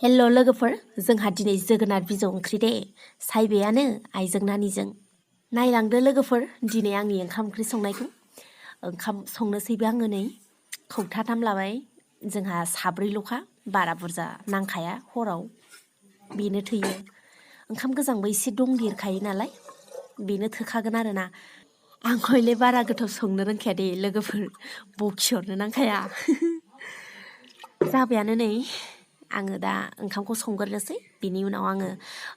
हेल' लोगोफोर, जोंहा दिनै जोगोनार बिजौ ओंख्रि दे। सायबायानो आइजों नानिजों। नायलांदो लोगोफोर दिनै आंनि ओंखाम ओंख्रि संनायखौ। ओंखाम संनोसैबो आङो नै खौथाथाम लाबाय। जोंहा साब्रैल'खा, बारा बुरजा नांखाया हराव, बेनो थैयो। ओंखाम गोजांबो एसे दंदेरखायो नालाय बेनो थोखागोन आरोना। आं हयले बारा गोथाव संनो रोंखाया दे लोगोफोर, बखिहरनो नांखाया। जाबायानो नै आङो दा ओंखामखौ संग्रोनोसै, बिनि उनाव आङो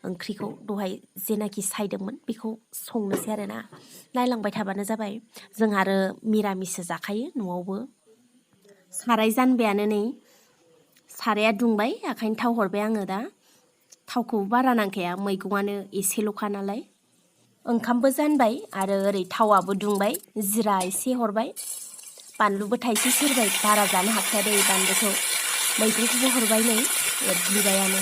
ओंख्रिखौ दहाय जेनाखि सायदोंमोन बेखौ संनोसै आरोना। नायलांबाय थाबानो जाबाय। जों आरो मिरामिससो जाखायो न'आवबो। साराय जानबायानो नै, साराया दुंबाय, आखायनो थाव हरबाय आङो दा। थावखौ बारा नांखाया, मैगङानो एसेल'खा नालाय। ओंखामबो जानबाय आरो ओरै थावाबो दुंबाय, जिरा एसे हरबाय, बानलुबो थाइसे सेरबाय, बारा जानो हाखाया दे बानलुखौ। मैगंखौबो हरबाय नै, एरग्लिबायानो।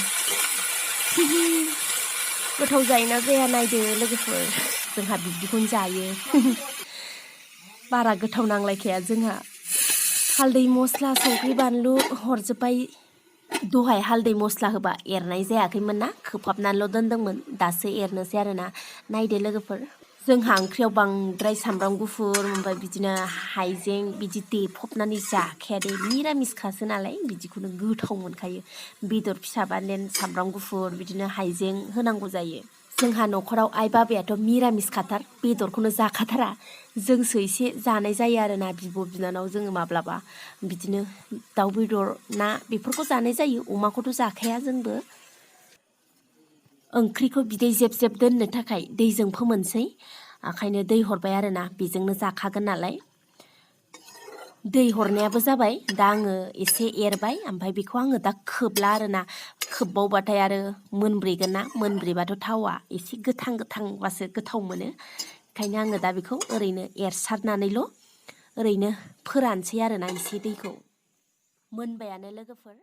गोथाव जायोना जाया नायदो लोगोफोर, जोंहा बिब्दिखौनो जायो। बारा गोथाव नांलायखाया जोंहा। हालदै मस्ला संख्रि बानलु हरजोब्बाय। दहाय हालदै मस्ला होबा एरनाय जायाखैमोन ना, खोबहाबनानैल' दोनदोंमोन, दासो एरनोसै आरोना। नायदो लोगोफोर, जोंहा ओंख्रियाव बांद्राय सामब्राम गुफुर ओमफ्राय बिदिनो हाइजें बिदि देफबनानै जाखाया दे, मिरामिसखासो नालाय बिदिखौनो गोथाव मोनखायो। बेदर फिसाबादेन सामब्राम गुफुर बिदिनो हाइजें होनांगौ जायो। जोंहा न'खराव आइ बाबायाथ' मिरामिसखाथार, बेदरखौनो जाखाथारा। जोंसो एसे जानाय जायो आरोना, बिब' बिनानाव जोङो माब्लाबा बिदिनो दाउ बेदर ना बेफोरखौ जानाय जायो, अमाखौथ' जाखाया जोंबो। ओंख्रिखौ बिदै जेब जेब दोननो थाखाय दैजों फोमोनसै, ओंखायनो दै हरबाय आरोना, बेजोंनो जाखागोन नालाय। दै हरनायाबो जाबाय, दा आङो एसे एरबाय, ओमफ्राय बेखौ आङो दा खोबला आरोना। खोबबावबाथाय आरो मोनब्रेगोन ना, मोनब्रेबाथ' थावा एसे गोथां गोथांबासो गोथाव मोनो। ओंखायनो आङो दा बेखौ ओरैनो एरसारनानैल' ओरैनो फोरानसै आरोना एसे दैखौ। मोनबायानो लोगोफोर।